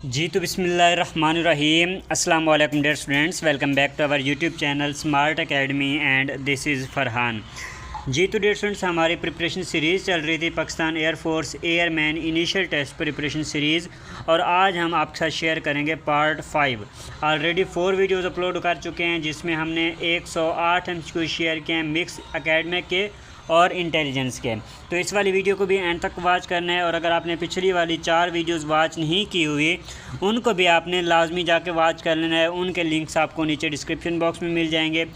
जी तो बिस्मिल्लाहिर्रहमानिर्रहीम अस्सलाम वालेकुम dear students, welcome back to our YouTube channel smart academy and this is Farhan. जी तो डियर स्टूडेंट्स, हमारी प्रिपरेशन सीरीज़ चल रही थी Pakistan air force airman initial test preparation series, और आज हम आपके साथ शेयर करेंगे पार्ट 5। ऑलरेडी 4 वीडियोज़ अपलोड कर चुके हैं जिसमें हमने 108 MCQ शेयर किए हैं मिक्स एकेडमिक के और इंटेलिजेंस के। तो इस वाली वीडियो को भी एंड तक वॉच करना है, और अगर आपने पिछली वाली 4 वीडियोस वॉच नहीं की हुई उनको भी आपने लाजमी जाके वॉच कर लेना है। उनके लिंक्स आपको नीचे डिस्क्रिप्शन बॉक्स में मिल जाएंगे।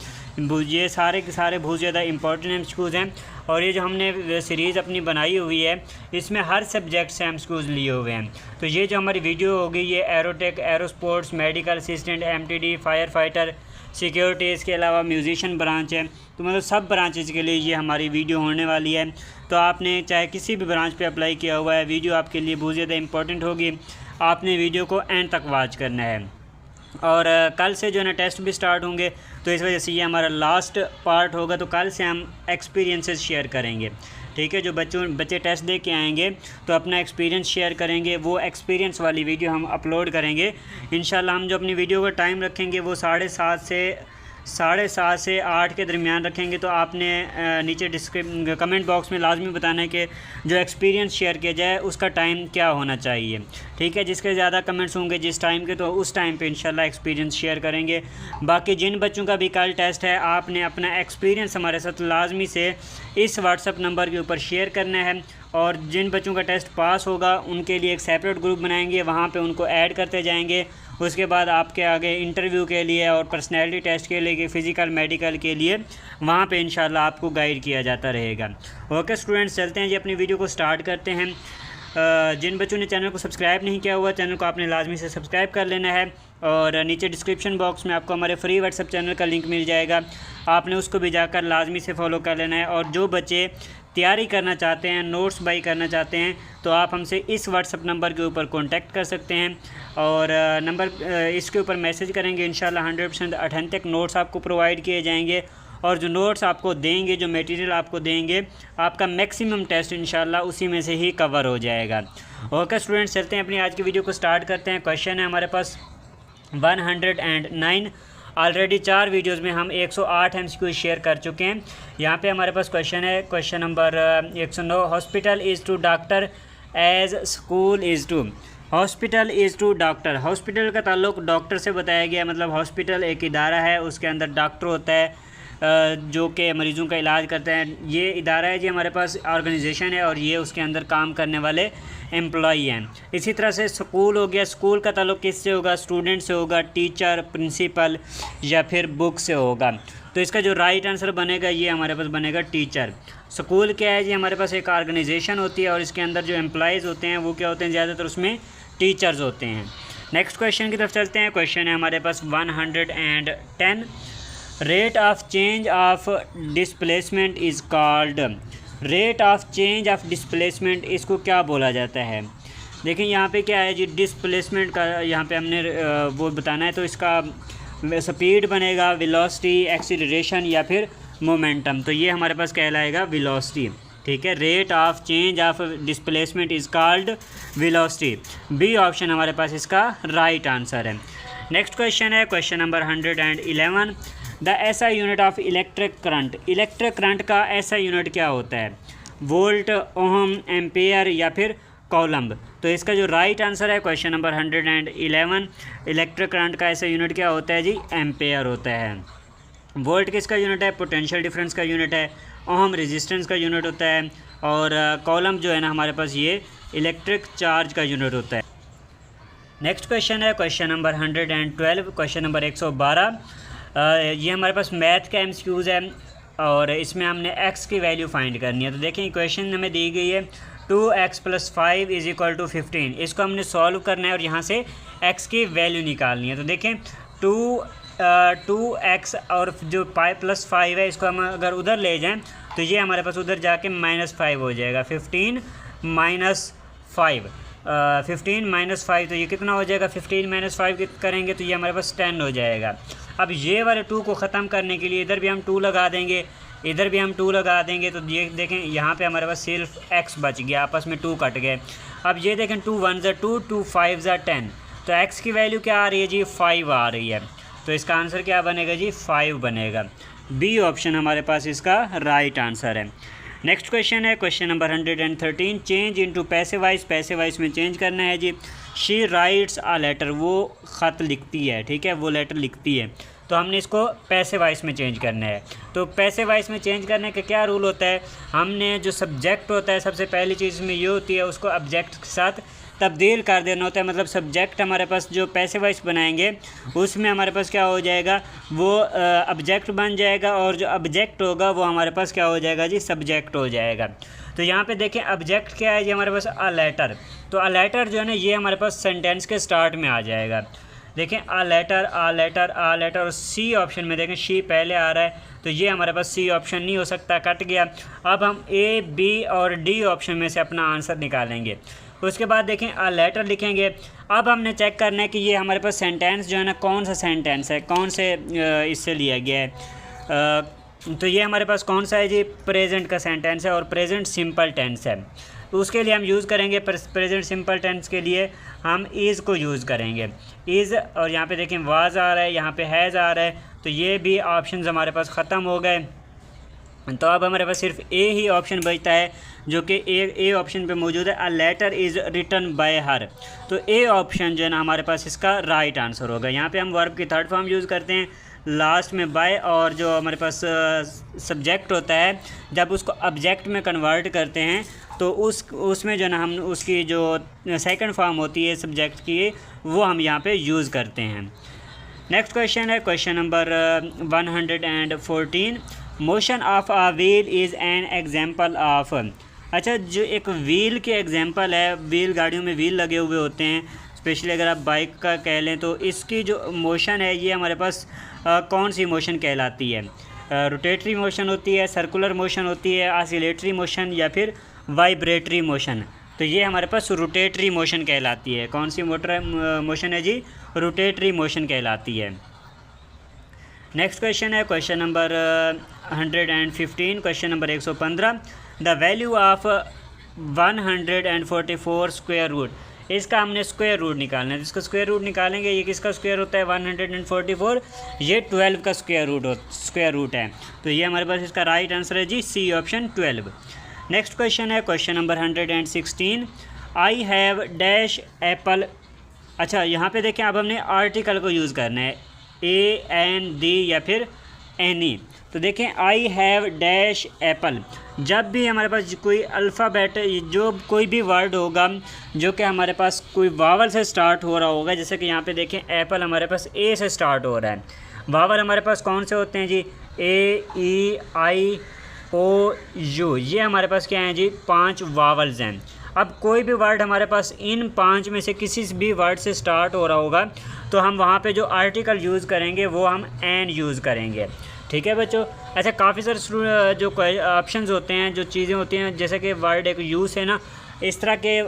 ये सारे के सारे बहुत ज़्यादा इंपॉर्टेंट एमसीक्यूज़ हैं, और ये जो हमने सीरीज़ अपनी बनाई हुई है इसमें हर सब्जेक्ट से एमसीक्यूज़ लिए हुए हैं। तो ये जो हमारी वीडियो होगी ये Aerotech, aerosports, medical assistant, MTD, fire fighter, security, इसके अलावा म्यूजिशियन ब्रांच है। तो मतलब सब ब्रांचेज़ के लिए ये हमारी वीडियो होने वाली है। तो आपने चाहे किसी भी ब्रांच पे अप्लाई किया हुआ है, वीडियो आपके लिए बहुत ज़्यादा इंपॉर्टेंट होगी। आपने वीडियो को एंड तक वॉच करना है। और कल से जो है ना टेस्ट भी स्टार्ट होंगे, तो इस वजह से ये हमारा लास्ट पार्ट होगा। तो कल से हम एक्सपीरियंसेस शेयर करेंगे, ठीक है। जो बच्चे टेस्ट दे के आएंगे तो अपना एक्सपीरियंस शेयर करेंगे, वो एक्सपीरियंस वाली वीडियो हम अपलोड करेंगे इंशाल्लाह। हम जो अपनी वीडियो का टाइम रखेंगे वो 7:30 से 8 के दरमियान रखेंगे। तो आपने नीचे कमेंट बॉक्स में लाजमी बताना है कि जो एक्सपीरियंस शेयर किया जाए उसका टाइम क्या होना चाहिए, ठीक है। जिसके ज़्यादा कमेंट्स होंगे जिस टाइम के, तो उस टाइम पे इंशाल्लाह एक्सपीरियंस शेयर करेंगे। बाकी जिन बच्चों का भी कल टेस्ट है, आपने अपना एक्सपीरियंस हमारे साथ लाजमी से इस व्हाट्सअप नंबर के ऊपर शेयर करना है। और जिन बच्चों का टेस्ट पास होगा उनके लिए एक सेपरेट ग्रुप बनाएंगे, वहाँ पे उनको ऐड करते जाएंगे। उसके बाद आपके आगे इंटरव्यू के लिए और पर्सनैलिटी टेस्ट के लिए, फ़िज़िकल मेडिकल के लिए वहाँ पे इंशाल्लाह आपको गाइड किया जाता रहेगा। ओके स्टूडेंट्स, चलते हैं जी अपनी वीडियो को स्टार्ट करते हैं। जिन बच्चों ने चैनल को सब्सक्राइब नहीं किया हुआ, चैनल को आपने लाजमी से सब्सक्राइब कर लेना है। और नीचे डिस्क्रिप्शन बॉक्स में आपको हमारे फ्री व्हाट्सएप चैनल का लिंक मिल जाएगा, आपने उसको भी जाकर लाजमी से फॉलो कर लेना है। और जो बच्चे तैयारी करना चाहते हैं, नोट्स बाई करना चाहते हैं, तो आप हमसे इस व्हाट्सअप नंबर के ऊपर कांटेक्ट कर सकते हैं। और नंबर इसके ऊपर मैसेज करेंगे, इंशाल्लाह 100% ऑथेंटिक नोट्स आपको प्रोवाइड किए जाएंगे। और जो नोट्स आपको देंगे, जो मटेरियल आपको देंगे, आपका मैक्सिमम टेस्ट इंशाल्लाह उसी में से ही कवर हो जाएगा। ओके स्टूडेंट्स, चलते हैं अपनी आज की वीडियो को स्टार्ट करते हैं। क्वेश्चन है हमारे पास 109। ऑलरेडी 4 वीडियोज़ में हम 108 MCQ शेयर कर चुके हैं। यहाँ पे हमारे पास क्वेश्चन है, question number 109। Hospital is to doctor as school is to. Hospital is to doctor, hospital का ताल्लुक डॉक्टर से बताया गया। मतलब हॉस्पिटल एक इदारा है, उसके अंदर डॉक्टर होता है जो कि मरीज़ों का इलाज करते हैं। ये इदारा है जी, हमारे पास ऑर्गेनाइजेशन है, और ये उसके अंदर काम करने वाले एम्प्लॉई हैं। इसी तरह से स्कूल हो गया, स्कूल का ताल्लुक किससे होगा? स्टूडेंट से होगा, टीचर, प्रिंसिपल या फिर बुक से होगा। तो इसका जो राइट आंसर बनेगा ये हमारे पास बनेगा टीचर। स्कूल क्या है जी? हमारे पास एक ऑर्गेनाइजेशन होती है, और इसके अंदर जो एम्प्लॉयज़ होते हैं वो क्या होते हैं? ज़्यादातर उसमें टीचर्स होते हैं। नेक्स्ट क्वेश्चन की तरफ चलते हैं। क्वेश्चन है हमारे पास 110। Rate of change of displacement is called. Rate of change of displacement, इसको क्या बोला जाता है? देखिए यहाँ पे क्या है जी, डिस्प्लेसमेंट का यहाँ पे हमने वो बताना है। तो इसका स्पीड बनेगा, वेलोसिटी, एक्सीलरेशन या फिर मोमेंटम। तो ये हमारे पास कहलाएगा वेलोसिटी, ठीक है। Rate of change of displacement is called velocity. B option हमारे पास इसका राइट आंसर है। नेक्स्ट क्वेश्चन है question number 111। The SI unit of electric current. Electric current का ऐसा यूनिट क्या होता है? वोल्ट, ओहम, एम्पेयर या फिर कौलम्ब। तो इसका जो राइट आंसर है क्वेश्चन नंबर 111, इलेक्ट्रिक करंट का ऐसा यूनिट क्या होता है जी? एम्पेयर होता है। वोल्ट किसका यूनिट है? पोटेंशियल डिफरेंस का यूनिट है। ओहम रेजिस्टेंस का यूनिट होता है। और कौलम्ब जो है ना हमारे पास ये इलेक्ट्रिक चार्ज का यूनिट होता है। नेक्स्ट क्वेश्चन है क्वेश्चन नंबर 112, क्वेश्चन नंबर 112। ये हमारे पास मैथ का MCQs है, और इसमें हमने x की वैल्यू फाइंड करनी है। तो देखें क्वेश्चन हमें दी गई है 2x + 5 = 15। इसको हमने सॉल्व करना है और यहाँ से x की वैल्यू निकालनी है। तो देखें 2x और जो +5 है, इसको हम अगर उधर ले जाएं तो ये हमारे पास उधर जाके -5 हो जाएगा। 15 - 5 15 - 5, तो ये कितना हो जाएगा? 15 - 5 करेंगे तो ये हमारे पास 10 हो जाएगा। अब ये वाले 2 को ख़त्म करने के लिए इधर भी हम 2 लगा देंगे, इधर भी हम 2 लगा देंगे। तो ये देखें यहाँ पे हमारे पास सिर्फ x बच गया, आपस में 2 कट गए। अब ये देखें 2 × 1 = 2, 2 × 5 = 10। तो x की वैल्यू क्या आ रही है जी 5 आ रही है, तो इसका आंसर क्या बनेगा जी 5 बनेगा। बी ऑप्शन हमारे पास इसका राइट आंसर है। नेक्स्ट क्वेश्चन है question number 113, change into passivise, passivise में चेंज करना है जी। शी राइट्स अ लेटर, वो ख़त लिखती है, ठीक है, वो लेटर लिखती है, तो हमने इसको पैसिवाइज में चेंज करना है। तो पैसिवाइज में चेंज करने का क्या रूल होता है, हमने जो सब्जेक्ट होता है सबसे पहली चीज़ में ये होती है उसको ऑब्जेक्ट के साथ तब्दील कर देना होता है। मतलब सब्जेक्ट हमारे पास जो पैसिवाइज बनाएंगे उसमें हमारे पास क्या हो जाएगा, वो ऑब्जेक्ट बन जाएगा, और जो ऑब्जेक्ट होगा वो हमारे पास क्या हो जाएगा जी सब्जेक्ट हो जाएगा। तो यहाँ पे देखें ऑब्जेक्ट क्या है, ये हमारे पास अ लेटर, तो अ लेटर जो है ना ये हमारे पास सेंटेंस के स्टार्ट में आ जाएगा। देखें a letter a letter a letter, और सी ऑप्शन में देखें शी पहले आ रहा है, तो ये हमारे पास सी ऑप्शन नहीं हो सकता, कट गया। अब हम ए बी और डी ऑप्शन में से अपना आंसर निकालेंगे। उसके बाद देखें अ लेटर लिखेंगे। अब हमने चेक करना है कि ये हमारे पास सेंटेंस जो है ना कौन सा सेंटेंस है, कौन से इससे लिया गया है। तो ये हमारे पास कौन सा है जी, प्रेजेंट का सेंटेंस है और प्रेजेंट सिंपल टेंस है। तो उसके लिए हम यूज़ करेंगे प्रेजेंट सिंपल टेंस के लिए हम इज़ को यूज़ करेंगे, इज़, और यहाँ पे देखें वाज आ रहा है, यहाँ पे हैज़ आ रहा है, तो ये भी ऑप्शन हमारे पास ख़त्म हो गए। तो अब हमारे पास सिर्फ ए ही ऑप्शन बचता है जो कि ए ऑप्शन पे मौजूद है, a letter is written by her. तो ए ऑप्शन जो है ना हमारे पास इसका राइट आंसर होगा। यहाँ पे हम वर्ब की थर्ड फॉर्म यूज़ करते हैं लास्ट में बाय, और जो हमारे पास सब्जेक्ट होता है जब उसको ऑब्जेक्ट में कन्वर्ट करते हैं तो उसमें जो ना हम उसकी जो सेकंड फॉर्म होती है सब्जेक्ट की वो हम यहाँ पे यूज़ करते हैं। नेक्स्ट क्वेश्चन है question number 114, motion of a wheel is an example of. अच्छा, जो एक व्हील के एग्जाम्पल है, व्हील गाड़ियों में व्हील लगे हुए होते हैं, स्पेशली अगर आप बाइक का कह लें तो इसकी जो मोशन है ये हमारे पास कौन सी मोशन कहलाती है, रोटेटरी मोशन होती है, सर्कुलर मोशन होती है, ऑसिलेटरी मोशन या फिर वाइब्रेटरी मोशन। तो ये हमारे पास रोटेटरी मोशन कहलाती है। कौन सी मोशन है जी, रोटेटरी मोशन कहलाती है। नेक्स्ट क्वेश्चन है question number 115, question number 115, the value of 144 square root. इसका हमने स्क्वायर रूट निकालना है, इसका स्क्वायर रूट निकालेंगे। ये किसका स्क्वायर होता है 144, ये 12 का स्क्वायर रूट है, तो ये हमारे पास इसका राइट आंसर है जी सी ऑप्शन 12। नेक्स्ट क्वेश्चन है question number 116, I have dash Apple. अच्छा, यहाँ पे देखें अब हमने आर्टिकल को यूज़ करना है, ए एन डी या फिर एनी। तो देखें आई हैव डैश एप्पल, जब भी हमारे पास कोई अल्फ़ाबेट, जो कोई भी वर्ड होगा जो कि हमारे पास कोई वावल से स्टार्ट हो रहा होगा, जैसे कि यहाँ पे देखें एप्पल हमारे पास ए से स्टार्ट हो रहा है। वावल हमारे पास कौन से होते हैं जी, ए ई आई ओ यू, ये हमारे पास क्या हैं जी 5 वावल्स हैं। अब कोई भी वर्ड हमारे पास इन 5 में से किसी भी वर्ड से स्टार्ट हो रहा होगा तो हम वहाँ पे जो आर्टिकल यूज़ करेंगे वो हम एन यूज़ करेंगे, ठीक है बच्चों। अच्छा, काफ़ी सारे जो ऑप्शंस होते हैं, जो चीज़ें होती हैं, जैसे कि वर्ड एक यूज़ है ना, इस तरह के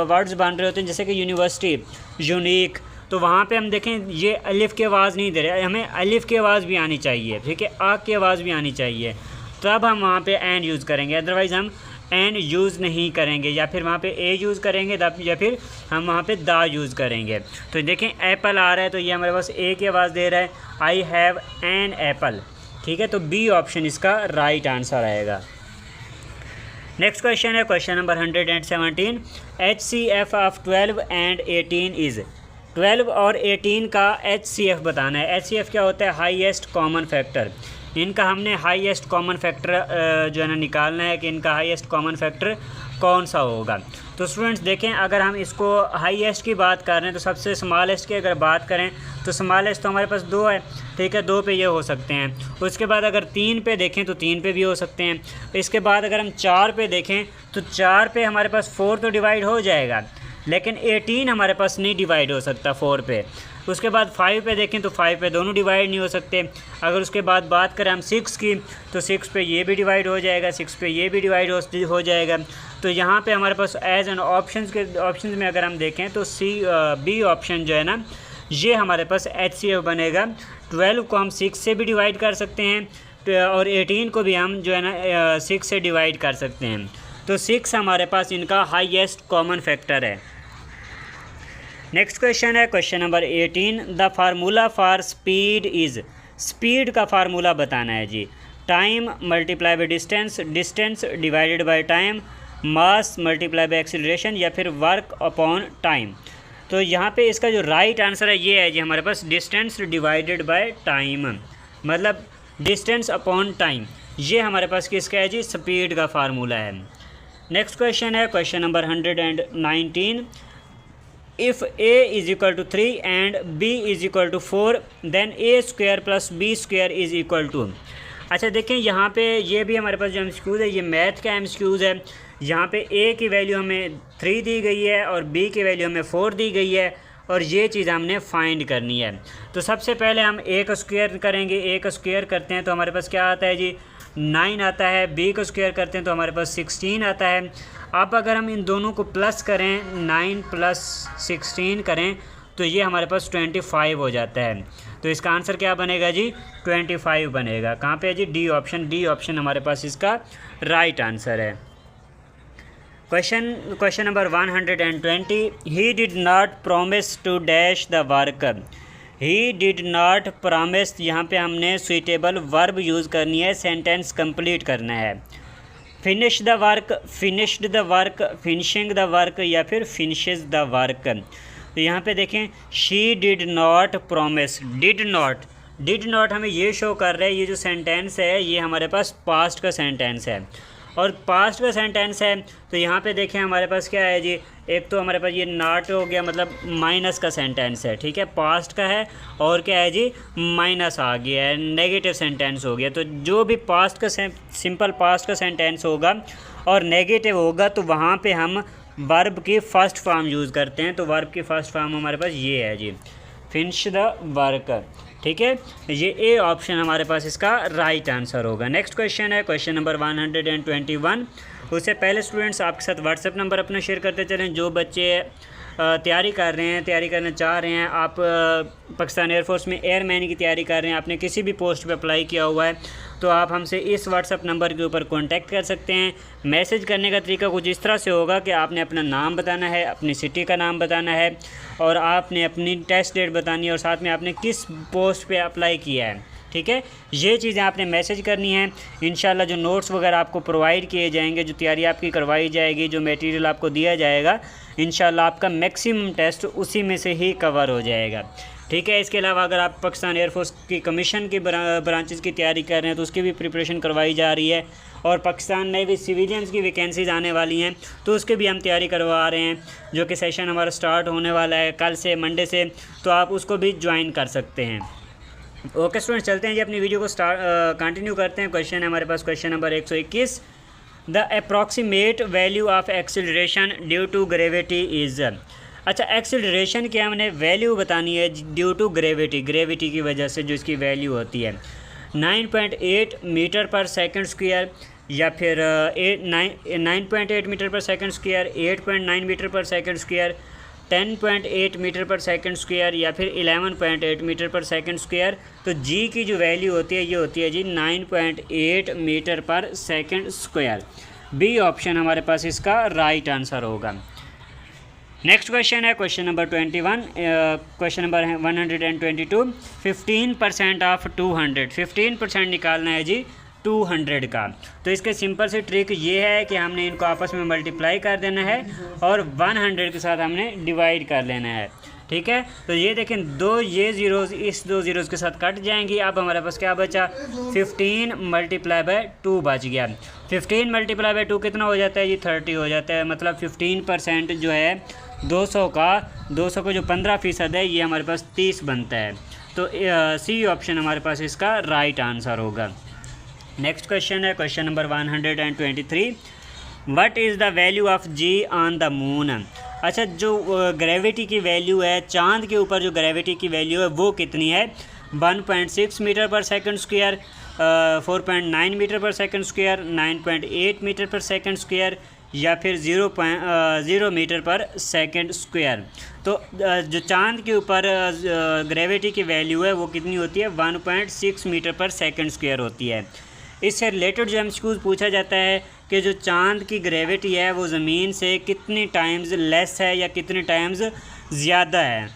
वर्ड्स बन रहे होते हैं, जैसे कि यूनिवर्सिटी, यूनिक, तो वहाँ पे हम देखें ये अलिफ की आवाज़ नहीं दे रहे, हमें अलिफ की आवाज़ भी आनी चाहिए, ठीक है, आ की आवाज़ भी आनी चाहिए, तब हम वहाँ पे एन यूज़ करेंगे, अदरवाइज़ हम एन यूज़ नहीं करेंगे, या फिर वहाँ पे ए यूज़ करेंगे या फिर हम वहाँ पे दा यूज़ करेंगे। तो देखें एप्पल आ रहा है तो ये हमारे पास ए की आवाज़ दे रहा है, आई हैव एन एप्पल, ठीक है, तो बी ऑप्शन इसका राइट आंसर आएगा। नेक्स्ट क्वेश्चन है question number 117, HCF of 12 and 18 is. 12 और 18 का HCF बताना है। HCF क्या होता है, हाईएस्ट कॉमन फैक्टर। इनका हमने हाईएस्ट कॉमन फैक्टर जो है ना निकालना है कि इनका हाईएस्ट कॉमन फैक्टर कौन सा होगा। तो स्टूडेंट्स देखें, अगर हम इसको हाईएस्ट की बात कर रहे हैं तो सबसे स्मॉलेस्ट की अगर बात करें तो स्मॉलेस्ट तो हमारे पास 2 है, ठीक है, 2 पे ये हो सकते हैं। उसके बाद अगर 3 पे देखें तो 3 पे भी हो सकते हैं। इसके बाद अगर हम 4 पे देखें तो 4 पे हमारे पास 4 तो डिवाइड हो जाएगा, लेकिन 18 हमारे पास नहीं डिवाइड हो सकता 4 पे। उसके बाद 5 पे देखें तो 5 पे दोनों डिवाइड नहीं हो सकते। अगर उसके बाद बात करें हम 6 की तो 6 पे ये भी डिवाइड हो जाएगा, 6 पे ये भी डिवाइड हो जाएगा। तो यहाँ पे हमारे पास एज एन ऑप्शंस में अगर हम देखें तो बी ऑप्शन जो है ना ये हमारे पास HCF बनेगा। 12 को हम 6 से भी डिवाइड कर सकते हैं और 18 को भी हम जो है ना 6 से डिवाइड कर सकते हैं। तो 6 हमारे पास इनका हाईएस्ट कॉमन फैक्टर है। नेक्स्ट क्वेश्चन है question number 18, the formula for speed is, speed का फार्मूला बताना है जी। Time multiply by distance, distance divided by time, mass multiply by acceleration, या फिर वर्क अपॉन टाइम। तो यहाँ पे इसका जो राइट आंसर है ये है जी हमारे पास डिस्टेंस डिवाइडेड बाय टाइम, मतलब डिस्टेंस अपॉन टाइम, ये हमारे पास किसका है जी, स्पीड का फार्मूला है। नेक्स्ट क्वेश्चन है question number 119, if a is equal to 3 and b is equal to 4 then a square plus b square is equal to. अच्छा देखें यहाँ पे ये भी हमारे पास जो एमसीक्यूज़ है ये मैथ का एमसीक्यूज़ है। यहाँ पे a की वैल्यू हमें 3 दी गई है और b की वैल्यू हमें 4 दी गई है और ये चीज़ हमने फाइंड करनी है। तो सबसे पहले हम a का स्क्वायर करेंगे, a का स्क्वायर करते हैं तो हमारे पास क्या आता है जी 9 आता है, b का स्क्वायर करते हैं तो हमारे पास 16 आता है। अब अगर हम इन दोनों को प्लस करें 9 प्लस 16 करें तो ये हमारे पास 25 हो जाता है। तो इसका आंसर क्या बनेगा जी 25 बनेगा। कहाँ पे है जी, डी ऑप्शन, डी ऑप्शन हमारे पास इसका राइट आंसर है। Question number 120, he did not promise to dash the work, he did not promise, यहाँ पे हमने सुइटेबल वर्ब यूज़ करनी है, सेंटेंस कंप्लीट करना है। Finish the work, finished the work, finishing the work, या फिर फिनिशेज द वर्क। तो यहाँ पे देखें she did not promise, did not हमें ये शो कर रहा है ये जो सेंटेंस है ये हमारे पास पास्ट का सेंटेंस है और पास्ट का सेंटेंस है। तो यहाँ पे देखें हमारे पास क्या है जी, एक तो हमारे पास ये नॉट हो गया मतलब माइनस का सेंटेंस है, ठीक है, पास्ट का है, और क्या है जी माइनस आ गया है, नेगेटिव सेंटेंस हो गया। तो जो भी पास्ट का सिंपल पास्ट का सेंटेंस होगा और नेगेटिव होगा तो वहाँ पे हम वर्ब की फ़र्स्ट फॉर्म यूज़ करते हैं। तो वर्ब की फ़र्स्ट फॉर्म हमारे पास ये है जी फिनिश द वर्क, ठीक है, ये ए ऑप्शन हमारे पास इसका राइट आंसर होगा। नेक्स्ट क्वेश्चन है क्वेश्चन नंबर 121। उससे पहले स्टूडेंट्स आपके साथ व्हाट्सएप नंबर अपना शेयर करते चलें। जो बच्चे तैयारी कर रहे हैं, तैयारी करना चाह रहे हैं, आप पाकिस्तान एयरफोर्स में एयरमैन की तैयारी कर रहे हैं, आपने किसी भी पोस्ट पे अप्लाई किया हुआ है तो आप हमसे इस व्हाट्सएप नंबर के ऊपर कांटेक्ट कर सकते हैं। मैसेज करने का तरीका कुछ इस तरह से होगा कि आपने अपना नाम बताना है, अपनी सिटी का नाम बताना है और आपने अपनी टेस्ट डेट बतानी है और साथ में आपने किस पोस्ट पे अप्लाई किया है, ठीक है, ये चीज़ें आपने मैसेज करनी है। इंशाल्लाह जो नोट्स वगैरह आपको प्रोवाइड किए जाएंगे, जो तैयारी आपकी करवाई जाएगी, जो मटेरियल आपको दिया जाएगा, इंशाल्लाह आपका मैक्सिमम टेस्ट उसी में से ही कवर हो जाएगा, ठीक है। इसके अलावा अगर आप पाकिस्तान एयरफोर्स की कमीशन की ब्रांचेस की तैयारी कर रहे हैं तो उसकी भी प्रिपरेशन करवाई जा रही है और पाकिस्तान नेवी सिविलियंस की वैकेंसीज़ आने वाली हैं तो उसके भी हम तैयारी करवा रहे हैं, जो कि सेशन हमारा स्टार्ट होने वाला है कल से, मंडे से, तो आप उसको भी ज्वाइन कर सकते हैं। ओके स्टूडेंट्स, चलते हैं जी अपनी वीडियो को कंटिन्यू करते हैं। क्वेश्चन है हमारे पास question number 121, the approximate value of acceleration due to gravity is. अच्छा, एक्सीलरेशन की हमने वैल्यू बतानी है ड्यू टू ग्रेविटी, ग्रेविटी की वजह से जो इसकी वैल्यू होती है 9.8 मीटर पर सेकंड स्क्वायर, या फिर 9.8 मीटर पर सेकंड स्क्वायर, 8.9 मीटर पर सेकंड स्क्वायर, 10.8 मीटर पर सेकंड स्क्वायर, या फिर 11.8 मीटर पर सेकंड स्क्वायर। तो जी की जो वैल्यू होती है ये होती है जी 9.8 मीटर पर सेकंड स्क्वायर। बी ऑप्शन हमारे पास इसका राइट आंसर होगा। नेक्स्ट क्वेश्चन है question number 21, question number 122, 15% of 200, 15% निकालना है जी 200 का। तो इसके सिंपल से ट्रिक ये है कि हमने इनको आपस में मल्टीप्लाई कर देना है और 100 के साथ हमने डिवाइड कर लेना है, ठीक है। तो ये देखें दो ये ज़ीरोज़ इस दो ज़ीरोज़ के साथ कट जाएंगी। अब हमारे पास क्या बचा 15 मल्टीप्लाई बाय 2 बच गया। 15 मल्टीप्लाई बाय 2 कितना हो जाता है जी 30 हो जाता है। मतलब 15% जो है 200 का जो 15% है ये हमारे पास 30 बनता है। तो सी ऑप्शन हमारे पास इसका राइट आंसर होगा। नेक्स्ट क्वेश्चन है question number 123, what is the value of g on the moon. अच्छा, जो ग्रेविटी की वैल्यू है चांद के ऊपर, जो ग्रेविटी की वैल्यू है वो कितनी है 1.6 मीटर पर सेकंड स्क्वायर, 4.9 मीटर पर सेकंड स्क्वायर, 9.8 मीटर पर सेकंड स्क्वायर, या फिर 0 मीटर पर सेकंड स्क्वायर। तो जो चांद के ऊपर ग्रेविटी की वैल्यू है वो कितनी होती है 1.6 मीटर पर सेकंड स्क्वायर होती है। इससे रिलेटेड जो एमसीक्यूज़ पूछा जाता है कि जो चांद की ग्रेविटी है वो ज़मीन से कितनी टाइम्स लेस है या कितनी टाइम्स ज़्यादा है।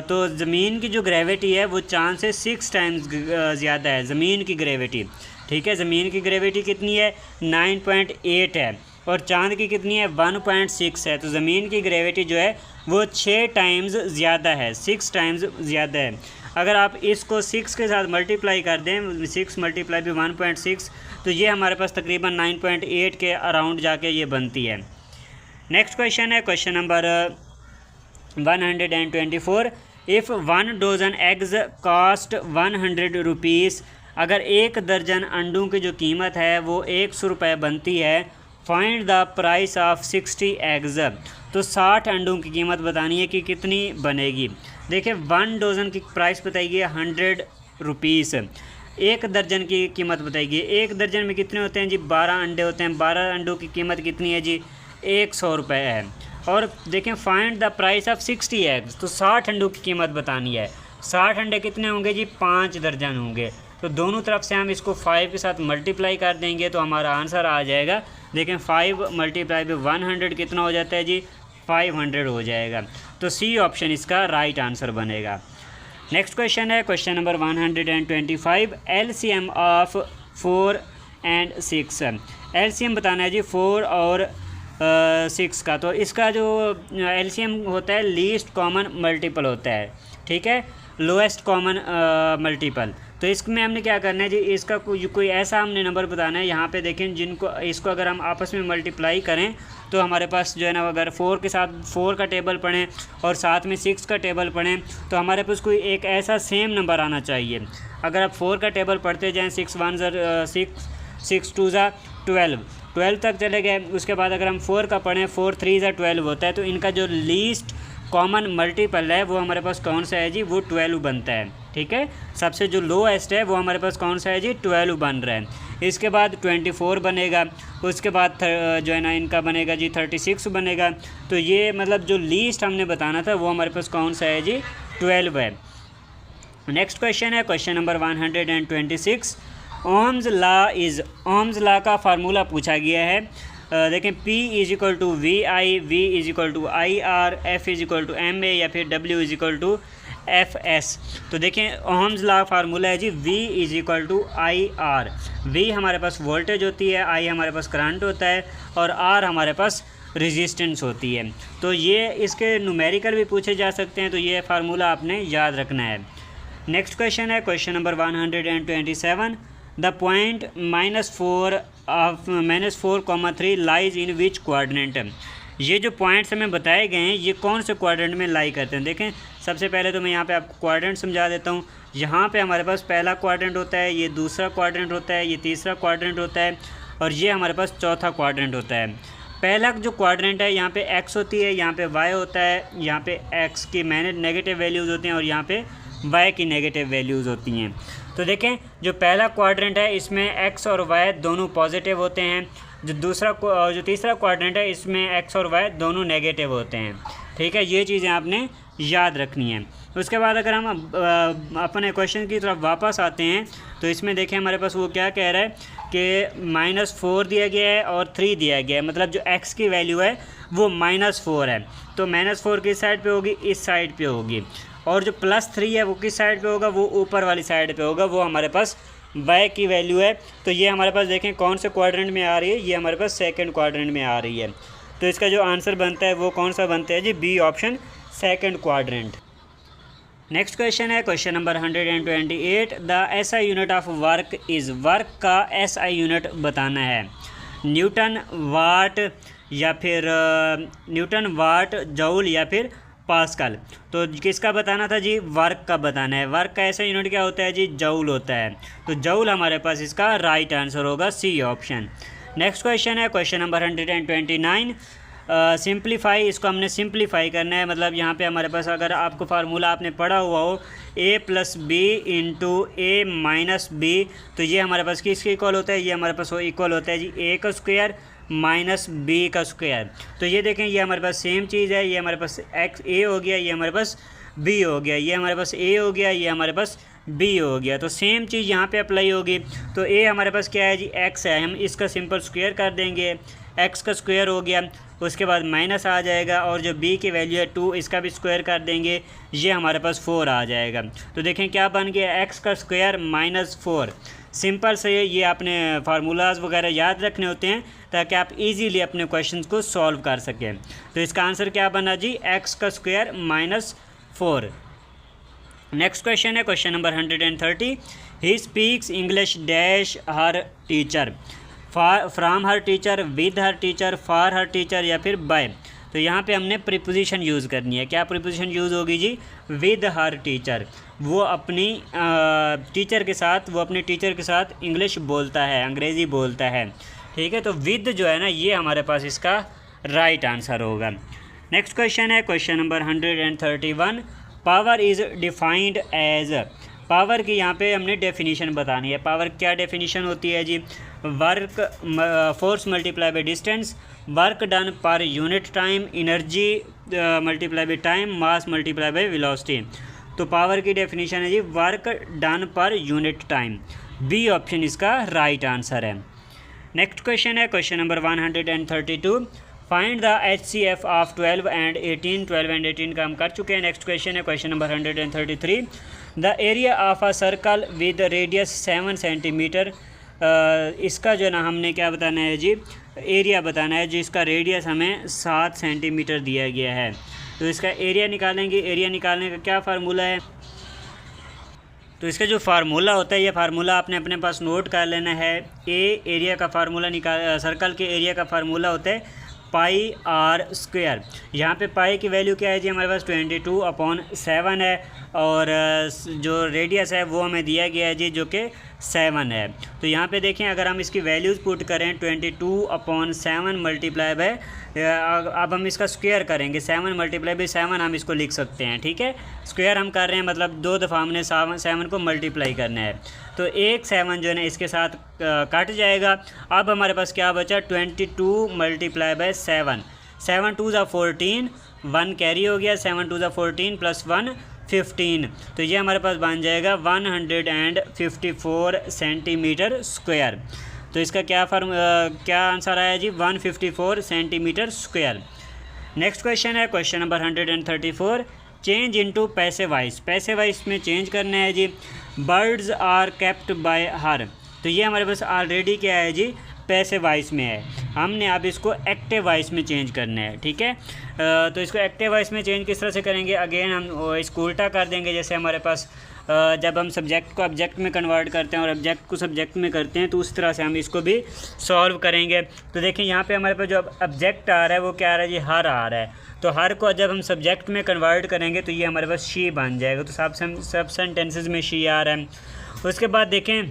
तो ज़मीन की जो ग्रेविटी है वो चांद से 6 टाइम्स ज़्यादा है ज़मीन की ग्रेविटी। ठीक है, ज़मीन की ग्रेविटी कितनी है 9.8 है और चांद की कितनी है 1.6 है। तो ज़मीन की ग्रेविटी जो है वो 6 टाइम्स ज़्यादा है, 6 टाइम्स ज़्यादा है। अगर आप इसको 6 के साथ मल्टीप्लाई कर दें, 6 मल्टीप्लाई भी 1.6, तो ये हमारे पास तकरीबन 9.8 के अराउंड जाके ये बनती है। नेक्स्ट क्वेश्चन है question number 124। If 1 dozen eggs cost 100 rupees, अगर 1 दर्जन अंडों की जो कीमत है वो 100 रुपये बनती है, find the price of 60 eggs. तो 60 अंडों की कीमत बतानी है कि कितनी बनेगी। देखिए 1 डजन की प्राइस बताइए 100 रुपीज़, 1 दर्जन की कीमत बताइए। 1 दर्जन में कितने होते हैं जी 12 अंडे होते हैं, 12 अंडों की कीमत कितनी है जी 100 रुपये है। और देखें find the price of 60 eggs, तो 60 अंडों की कीमत बतानी है। 60 अंडे कितने होंगे जी 5 दर्जन होंगे। तो दोनों तरफ से हम इसको 5 के साथ मल्टीप्लाई कर देंगे तो हमारा आंसर आ जाएगा। देखें 5 मल्टीप्लाई पे 100 कितना हो जाता है जी 500 हो जाएगा। तो सी ऑप्शन इसका राइट आंसर बनेगा। नेक्स्ट क्वेश्चन है question number 125। LCM of 4 and 6। LCM बताना है जी 4 और 6 का। तो इसका जो LCM होता है लीस्ट कॉमन मल्टीपल होता है, ठीक है, लोएस्ट कॉमन मल्टीपल। तो इसमें हमने क्या करना है जी, इसका कोई ऐसा हमने नंबर बताना है। यहाँ पे देखें जिनको इसको अगर हम आपस में मल्टीप्लाई करें तो हमारे पास जो है ना, अगर 4 के साथ 4 का टेबल पढ़ें और साथ में 6 का टेबल पढ़ें तो हमारे पास कोई एक ऐसा सेम नंबर आना चाहिए। अगर आप 4 का टेबल पढ़ते जाएँ 6 1 6 6 2 12 तक चले गए, उसके बाद अगर हम 4 का पढ़ें 4 3 12 होता है। तो इनका जो लीस्ट कॉमन मल्टीपल है वो हमारे पास कौन सा है जी, वो 12 बनता है। ठीक है, सबसे जो लोएस्ट है वो हमारे पास कौन सा है जी 12 बन रहा है। इसके बाद 24 बनेगा, उसके बाद जो है ना इनका बनेगा जी 36 बनेगा। तो ये मतलब जो लीस्ट हमने बताना था वो हमारे पास कौन सा है जी 12 है। नेक्स्ट क्वेश्चन है क्वेश्चन नंबर 126। ओम्स लॉ का फार्मूला पूछा गया है। देखें P = VI, V = IR, F = MA या फिर W = FS। तो देखें ओम्स लॉ फार्मूला है जी V = IR। V हमारे पास वोल्टेज होती है, I हमारे पास करंट होता है और R हमारे पास रेजिस्टेंस होती है। तो ये इसके न्यूमेरिकल भी पूछे जा सकते हैं, तो ये फार्मूला आपने याद रखना है। नेक्स्ट क्वेश्चन है question number 127। The point -4,3 lies in which quadrant. ये जो पॉइंट्स हमें बताए गए हैं ये कौन से क्वाड्रेंट में लाई करते हैं। देखें सबसे पहले तो मैं यहाँ पे आपको क्वाड्रेंट समझा देता हूँ। यहाँ पे हमारे पास पहला क्वाड्रेंट होता है, ये दूसरा क्वाड्रेंट होता है, ये तीसरा क्वाड्रेंट होता है और ये हमारे पास चौथा क्वाड्रेंट होता है। पहला जो क्वाड्रेंट है यहाँ पे x होती है, यहाँ पे y होता है, यहाँ पे x की नेगेटिव वैल्यूज़ होती हैं और यहाँ पे y की नेगेटिव वैल्यूज़ होती हैं। तो देखें जो पहला क्वाड्रेंट है इसमें x और y दोनों पॉजिटिव होते हैं। जो तीसरा क्वाड्रेंट है इसमें x और y दोनों नेगेटिव होते हैं। ठीक है, ये चीज़ें आपने याद रखनी है। उसके बाद अगर हम अपने क्वेश्चन की तरफ वापस आते हैं तो इसमें देखें हमारे पास वो क्या कह रहा है कि -4 दिया गया है और 3 दिया गया है, मतलब जो x की वैल्यू है वो -4 है। तो -4 किस साइड पे होगी, इस साइड पे होगी, और जो +3 है वो किस साइड पे होगा, वो ऊपर वाली साइड पे होगा, वो हमारे पास y की वैल्यू है। तो ये हमारे पास देखें कौन से क्वाड्रेंट में आ रही है, ये हमारे पास सेकंड क्वाड्रेंट में आ रही है। तो इसका जो आंसर बनता है वो कौन सा बनता है जी, B option second quadrant. Next question है question number 128। The SI unit of work is, work का SI यूनिट बताना है। न्यूटन, वाट या फिर न्यूटन, वाट, जूल या फिर पास्कल। तो किसका बताना था जी, वर्क का बताना है। वर्क का ऐसा यूनिट क्या होता है जी, जूल होता है। तो जूल हमारे पास इसका राइट आंसर होगा, सी ऑप्शन। नेक्स्ट क्वेश्चन है क्वेश्चन नंबर 129। सिंप्लीफाई, इसको हमने सिंप्लीफाई करना है। मतलब यहाँ पे हमारे पास अगर आपको फार्मूला आपने पढ़ा हुआ हो a + b × a - b, तो ये हमारे पास किसके इक्वल होता है, ये हमारे पास वो इक्वल होता है जी a का स्क्वायर - b का स्क्वायर। तो ये देखें ये हमारे पास सेम चीज़ है, ये हमारे पास x a हो गया, ये हमारे पास b हो गया, ये हमारे पास a हो गया, ये हमारे पास b हो गया। तो सेम चीज़ यहाँ पे अप्लाई होगी। तो a हमारे पास क्या है जी, x है, हम इसका सिंपल स्क्वायर कर देंगे, x का स्क्वायर हो गया उसके बाद माइनस आ जाएगा, और जो b की वैल्यू है 2 इसका भी स्क्वायर कर देंगे, ये हमारे पास 4 आ जाएगा। तो देखें क्या बन गया, x का स्क्वायर माइनस 4। सिंपल से ये आपने फार्मूलाज वगैरह याद रखने होते हैं ताकि आप इजीली अपने क्वेश्चंस को सॉल्व कर सकें। तो इसका आंसर क्या बना जी, x का स्क्वायर माइनस 4। नेक्स्ट क्वेश्चन है question number 130। He speaks English dash her teacher, from her teacher, with her teacher, for her teacher या फिर बाय। तो यहाँ पे हमने प्रीपोजिशन यूज़ करनी है। क्या प्रीपोजिशन यूज़ होगी जी, विद हर टीचर। वो अपनी टीचर के साथ, वो अपने टीचर के साथ इंग्लिश बोलता है, अंग्रेज़ी बोलता है। ठीक है, तो विद जो है ना ये हमारे पास इसका राइट आंसर होगा। नेक्स्ट क्वेश्चन है question number 131। Power is defined as, power की यहाँ पे हमने डेफिनेशन बतानी है। पावर क्या डेफिनेशन होती है जी, work force multiply by distance, work done पर unit time, energy multiply by time, mass multiply by velocity. तो पावर की डेफिनेशन है जी वर्क डन पर यूनिट टाइम। बी ऑप्शन इसका राइट आंसर है। नेक्स्ट क्वेश्चन है question number 132। Find the HCF of 12 and 18। 12 and 18 का हम कर चुके हैं। नेक्स्ट क्वेश्चन है question number 133। The area of a circle with radius 7 centimetre. इसका जो ना हमने क्या बताना है जी, एरिया बताना है जिसका रेडियस हमें 7 सेंटीमीटर दिया गया है। तो इसका एरिया निकालेंगे। एरिया निकालने का क्या फार्मूला है, तो इसका जो फार्मूला होता है ये फार्मूला आपने अपने पास नोट कर लेना है। एरिया का फार्मूला सर्कल के एरिया का फार्मूला होता है पाई आर स्क्वायर। यहाँ पे पाई की वैल्यू क्या है जी, हमारे पास 22/7 है, और जो रेडियस है वो हमें दिया गया है जी जो कि 7 है। तो यहाँ पे देखें अगर हम इसकी वैल्यूज़ पुट करें 22/7 मल्टीप्लाई बाय, अब हम इसका स्क्वायर करेंगे, 7 मल्टीप्लाई बाई 7 हम इसको लिख सकते हैं। ठीक है, स्क्वायर हम कर रहे हैं मतलब 2 दफ़ा हमने 7 को मल्टीप्लाई करना है। तो एक 7 जो है ना इसके साथ कट जाएगा। अब हमारे पास क्या बचा, 22 मल्टीप्लाई बाय 7, 7 2 ज़ा 14, 1 कैरी हो गया, 7 2 ज़ा 14 प्लस 1 15। तो ये हमारे पास बन जाएगा 154 सेंटीमीटर स्क्वायर। तो इसका क्या आंसर आया जी, 154 सेंटीमीटर स्क्वायर। नेक्स्ट क्वेश्चन है question number 134। Change into passive voice. Passive voice में चेंज करना है जी, birds are kept by her. तो ये हमारे पास ऑलरेडी क्या है जी, पैसिव वॉइस में है। हमने अब इसको एक्टिव वॉइस में चेंज करना है। ठीक है, तो इसको एक्टिव वॉइस में चेंज किस तरह से करेंगे, अगेन हम इसको उल्टा कर देंगे। जैसे हमारे पास जब हम सब्जेक्ट को ऑब्जेक्ट में कन्वर्ट करते हैं और ऑब्जेक्ट को सब्जेक्ट में करते हैं, तो उस तरह से हम इसको भी सॉल्व करेंगे। तो देखिए यहाँ पे हमारे पास जो ऑब्जेक्ट आ रहा है वो क्या आ रहा है जी, हर आ रहा है। तो हर को जब हम सब्जेक्ट में कन्वर्ट करेंगे तो ये हमारे पास शी बन जाएगा। तो सब सेंटेंसेस में शी आ रहा है। उसके बाद देखें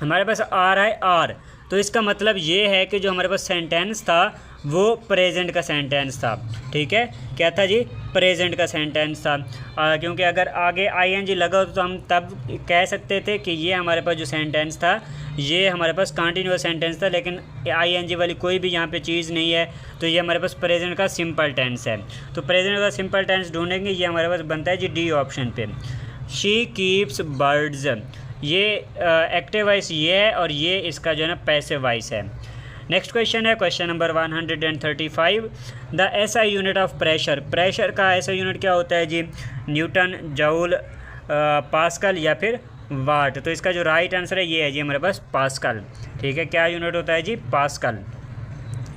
हमारे पास आ रहा है आर, तो इसका मतलब ये है कि जो हमारे पास सेंटेंस था वो प्रेजेंट का सेंटेंस था। ठीक है, क्या था जी, प्रेजेंट का सेंटेंस था। क्योंकि अगर आगे आईएनजी लगा तो हम तब कह सकते थे कि ये हमारे पास जो सेंटेंस था ये हमारे पास कंटिन्यूअस सेंटेंस था, लेकिन आईएनजी वाली कोई भी यहाँ पे चीज़ नहीं है, तो ये हमारे पास प्रेजेंट का सिंपल टेंस है। तो प्रेजेंट का सिंपल टेंस ढूंढेंगे, ये हमारे पास बनता है जी डी ऑप्शन पे, शी कीप्स बर्ड्स। ये एक्टिव वॉइस ये है और ये इसका जो है ना पैसिव वॉइस है। नेक्स्ट क्वेश्चन है question number 135। The SI unit of pressure. Pressure का एसआई यूनिट क्या होता है जी, न्यूटन, जूल, पास्कल या फिर वाट। तो इसका जो राइट आंसर है ये है जी हमारे पास पास्कल। ठीक है, क्या यूनिट होता है जी, पास्कल।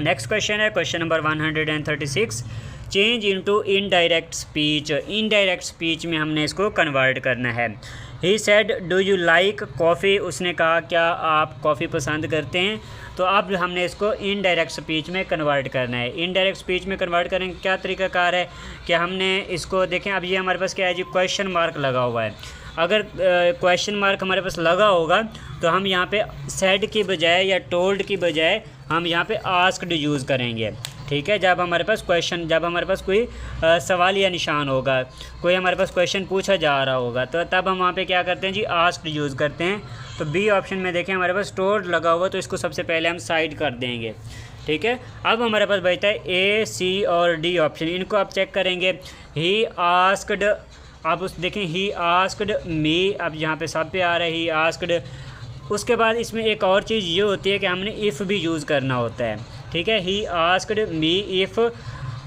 नेक्स्ट क्वेश्चन है question number 136। Change into indirect speech. Indirect speech में हमने इसको कन्वर्ट करना है। He said do you like coffee. उसने कहा क्या आप कॉफ़ी पसंद करते हैं। तो अब हमने इसको इनडायरेक्ट स्पीच में कन्वर्ट करना है। इनडायरेक्ट स्पीच में कन्वर्ट करेंगे क्या तरीकाकार है कि हमने इसको देखें, अब ये हमारे पास क्या है जी, क्वेश्चन मार्क लगा हुआ है। अगर क्वेश्चन मार्क हमारे पास लगा होगा तो हम यहाँ पे सेड की बजाय या टोल्ड की बजाय हम यहाँ पे आस्क्ड यूज़ करेंगे। ठीक है, जब हमारे पास कोई सवाल या निशान होगा, कोई हमारे पास क्वेश्चन पूछा जा रहा होगा, तो तब हम वहाँ पे क्या करते हैं जी, आस्क्ड यूज़ करते हैं। तो बी ऑप्शन में देखें हमारे पास टोल्ड लगा हुआ, तो इसको सबसे पहले हम साइड कर देंगे। ठीक है, अब हमारे पास बचता है ए, सी और डी ऑप्शन। इनको आप चेक करेंगे। ही आस्क्ड, आप उस देखें ही आस्क्ड मी, अब यहाँ पे सब पे आ रहा है ही आस्क्ड। उसके बाद इसमें एक और चीज़ ये होती है कि हमने इफ़ भी यूज़ करना होता है। ठीक है। ही asked me if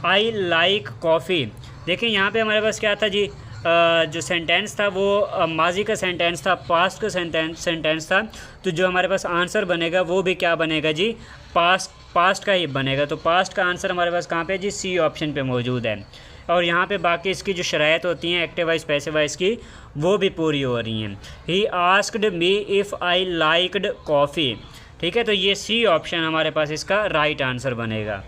I like coffee. देखिए यहाँ पे हमारे पास क्या था जी, जो सेंटेंस था वो माजी का सेंटेंस था, पास्ट का सेंटेंस था। तो जो हमारे पास आंसर बनेगा वो भी क्या बनेगा जी, पास्ट का ही बनेगा। तो पास्ट का आंसर हमारे पास कहाँ पे जी, सी ऑप्शन पे मौजूद है। और यहाँ पे बाकी इसकी जो शराइत होती हैं एक्टिव वाइज पैसिव वाइज की, वो भी पूरी हो रही हैं। He asked me if I liked coffee. ठीक है, तो ये सी ऑप्शन हमारे पास इसका राइट आंसर बनेगा।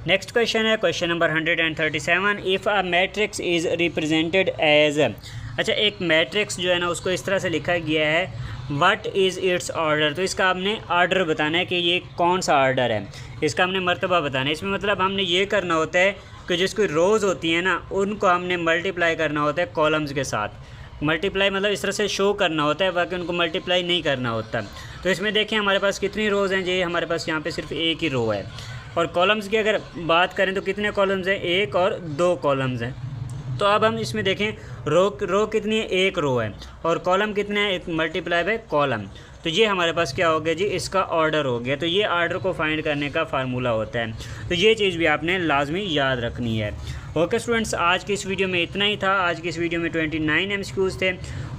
नेक्स्ट क्वेश्चन है question number 137। If a matrix is represented as, अच्छा एक मैट्रिक्स जो है ना उसको इस तरह से लिखा गया है, व्हाट इज़ इट्स ऑर्डर। तो इसका हमने ऑर्डर बताना है कि ये कौन सा ऑर्डर है, इसका हमने मर्तबा बताना है। इसमें मतलब हमने ये करना होता है कि जिसको रोज़ होती हैं ना उनको हमने मल्टीप्लाई करना होता है कॉलम्स के साथ। मल्टीप्लाई मतलब इस तरह से शो करना होता है, बाकी उनको मल्टीप्लाई नहीं करना होता। तो इसमें देखें हमारे पास कितनी रोज़ हैं जी, हमारे पास यहाँ पे सिर्फ एक ही रो है। और कॉलम्स की अगर बात करें तो कितने कॉलम्स हैं, एक और दो कॉलम्स हैं। तो अब हम इसमें देखें रो कितनी है, एक रो है, और कॉलम कितने हैं, एक मल्टीप्लाई बाय कॉलम। तो ये हमारे पास क्या हो गया जी, इसका ऑर्डर हो गया। तो ये ऑर्डर को फाइंड करने का फार्मूला होता है। तो ये चीज़ भी आपने लाजमी याद रखनी है। ओके स्टूडेंट्स, आज की इस वीडियो में इतना ही था। आज की इस वीडियो में 29 MCQs थे।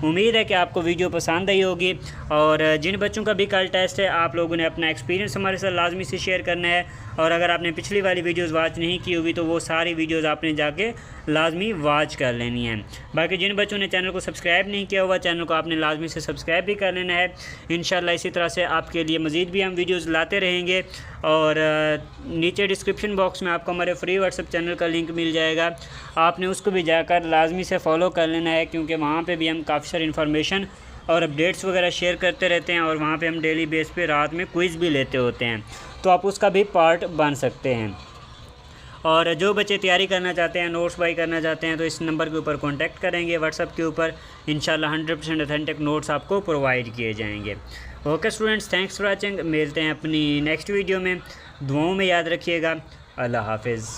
उम्मीद है कि आपको वीडियो पसंद आई होगी। और जिन बच्चों का भी कल टेस्ट है, आप लोगों ने अपना एक्सपीरियंस हमारे साथ लाजमी से शेयर करना है। और अगर आपने पिछली वाली वीडियोस वॉच नहीं की होगी तो वो सारी वीडियोस आपने जाके लाजमी वॉच कर लेनी है। बाकी जिन बच्चों ने चैनल को सब्सक्राइब नहीं किया हुआ, चैनल को आपने लाजमी से सब्सक्राइब भी कर लेना है। इंशाल्लाह इसी तरह से आपके लिए मज़ीद भी हम वीडियोस लाते रहेंगे। और नीचे डिस्क्रिप्शन बॉक्स में आपको हमारे फ्री व्हाट्सएप चैनल का लिंक मिल जाएगा, आपने उसको भी जाकर लाजमी से फॉलो कर लेना है, क्योंकि वहाँ पे भी हम काफ़ी सारी इन्फॉर्मेशन और अपडेट्स वगैरह शेयर करते रहते हैं। और वहाँ पे हम डेली बेस पे रात में क्विज़ भी लेते होते हैं, तो आप उसका भी पार्ट बन सकते हैं। और जो बच्चे तैयारी करना चाहते हैं, नोट्स बाई करना चाहते हैं, तो इस नंबर के ऊपर कांटेक्ट करेंगे व्हाट्सएप के ऊपर। इंशाल्लाह 100% ऑथेंटिक नोट्स आपको प्रोवाइड किए जाएंगे। Okay students, thanks for watching. मिलते हैं अपनी नेक्स्ट वीडियो में। दुआओं में याद रखिएगा। अल्लाह हाफिज़।